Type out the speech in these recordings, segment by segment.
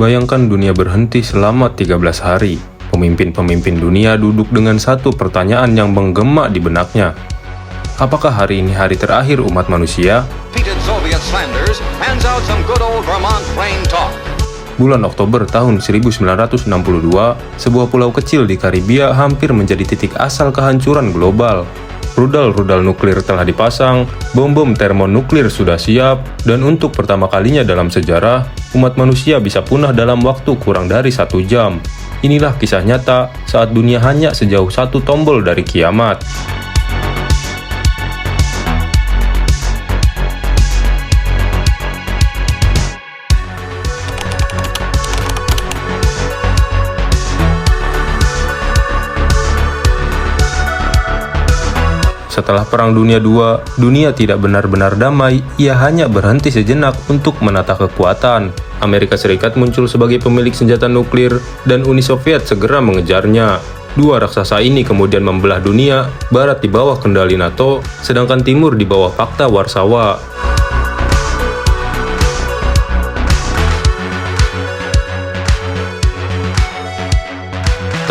Bayangkan dunia berhenti selama 13 hari. Pemimpin-pemimpin dunia duduk dengan satu pertanyaan yang menggema di benaknya. Apakah hari ini hari terakhir umat manusia? Bulan Oktober tahun 1962, sebuah pulau kecil di Karibia hampir menjadi titik asal kehancuran global. Rudal-rudal nuklir telah dipasang, bom-bom termonuklir sudah siap, dan untuk pertama kalinya dalam sejarah, umat manusia bisa punah dalam waktu kurang dari 1 jam. Inilah kisah nyata saat dunia hanya sejauh satu tombol dari kiamat. Setelah Perang Dunia II, dunia tidak benar-benar damai, ia hanya berhenti sejenak untuk menata kekuatan. Amerika Serikat muncul sebagai pemilik senjata nuklir, dan Uni Soviet segera mengejarnya. Dua raksasa ini kemudian membelah dunia, Barat di bawah kendali NATO, sedangkan Timur di bawah Pakta Warsawa.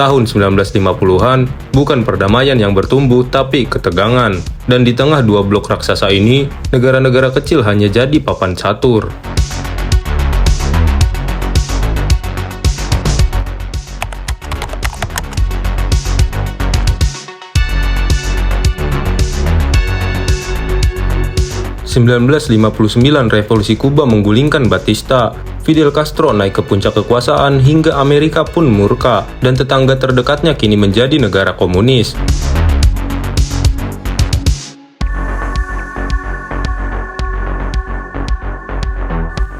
Tahun 1950-an, bukan perdamaian yang bertumbuh, tapi ketegangan. Dan di tengah dua blok raksasa ini, negara-negara kecil hanya jadi papan catur. Tahun 1959, Revolusi Kuba menggulingkan Batista. Fidel Castro naik ke puncak kekuasaan hingga Amerika pun murka, dan tetangga terdekatnya kini menjadi negara komunis.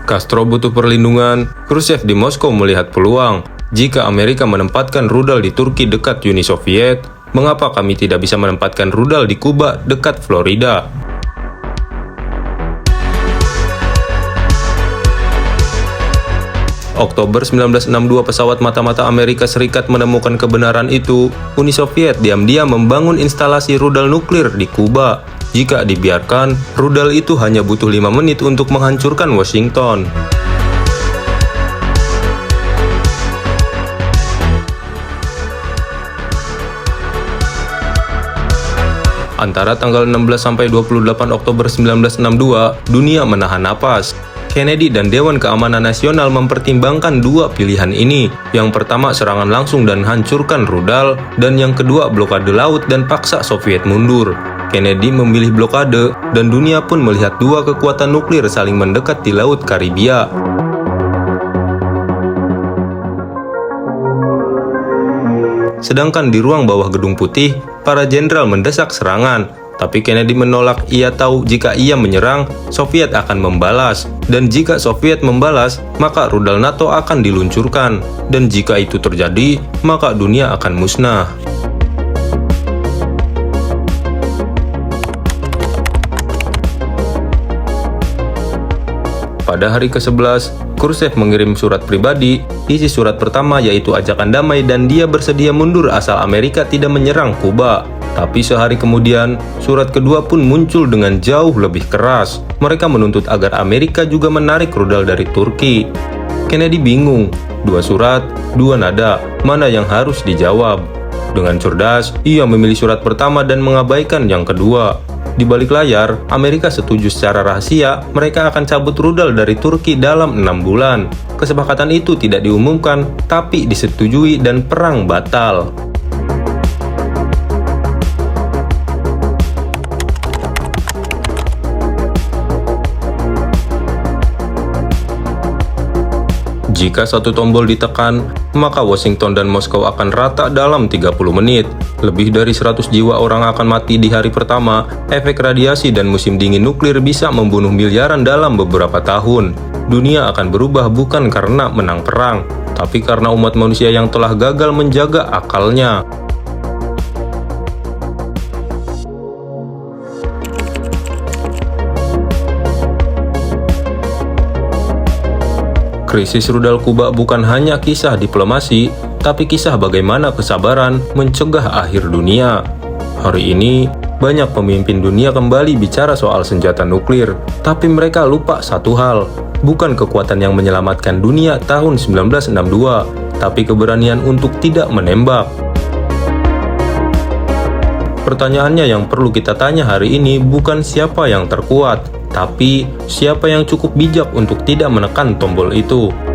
Castro butuh perlindungan, Khrushchev di Moskow melihat peluang. Jika Amerika menempatkan rudal di Turki dekat Uni Soviet, mengapa kami tidak bisa menempatkan rudal di Kuba dekat Florida? Oktober 1962, pesawat mata-mata Amerika Serikat menemukan kebenaran itu. Uni Soviet diam-diam membangun instalasi rudal nuklir di Kuba. Jika dibiarkan, rudal itu hanya butuh 5 menit untuk menghancurkan Washington. Antara tanggal 16 sampai 28 Oktober 1962, dunia menahan napas. Kennedy dan Dewan Keamanan Nasional mempertimbangkan dua pilihan ini. Yang pertama, serangan langsung dan hancurkan rudal, dan yang kedua, blokade laut dan paksa Soviet mundur. Kennedy memilih blokade, dan dunia pun melihat dua kekuatan nuklir saling mendekat di Laut Karibia. Sedangkan di ruang bawah Gedung Putih, para jenderal mendesak serangan. Tapi Kennedy menolak. Ia tahu jika ia menyerang, Soviet akan membalas. Dan jika Soviet membalas, maka rudal NATO akan diluncurkan. Dan jika itu terjadi, maka dunia akan musnah. Pada hari ke-11, Khrushchev mengirim surat pribadi. Isi surat pertama yaitu ajakan damai dan dia bersedia mundur asal Amerika tidak menyerang Kuba. Tapi sehari kemudian, surat kedua pun muncul dengan jauh lebih keras. Mereka menuntut agar Amerika juga menarik rudal dari Turki. Kennedy bingung, dua surat, dua nada, mana yang harus dijawab? Dengan cerdas, ia memilih surat pertama dan mengabaikan yang kedua. Di balik layar, Amerika setuju secara rahasia mereka akan cabut rudal dari Turki dalam 6 bulan. Kesepakatan itu tidak diumumkan, tapi disetujui dan perang batal. Jika satu tombol ditekan, maka Washington dan Moskow akan rata dalam 30 menit. Lebih dari 100 jiwa orang akan mati di hari pertama. Efek radiasi dan musim dingin nuklir bisa membunuh miliaran dalam beberapa tahun. Dunia akan berubah bukan karena menang perang, tapi karena umat manusia yang telah gagal menjaga akalnya. Krisis rudal Kuba bukan hanya kisah diplomasi, tapi kisah bagaimana kesabaran mencegah akhir dunia. Hari ini, banyak pemimpin dunia kembali bicara soal senjata nuklir, tapi mereka lupa satu hal. bukan kekuatan yang menyelamatkan dunia tahun 1962, tapi keberanian untuk tidak menembak. Pertanyaannya yang perlu kita tanya hari ini bukan siapa yang terkuat, tapi siapa yang cukup bijak untuk tidak menekan tombol itu.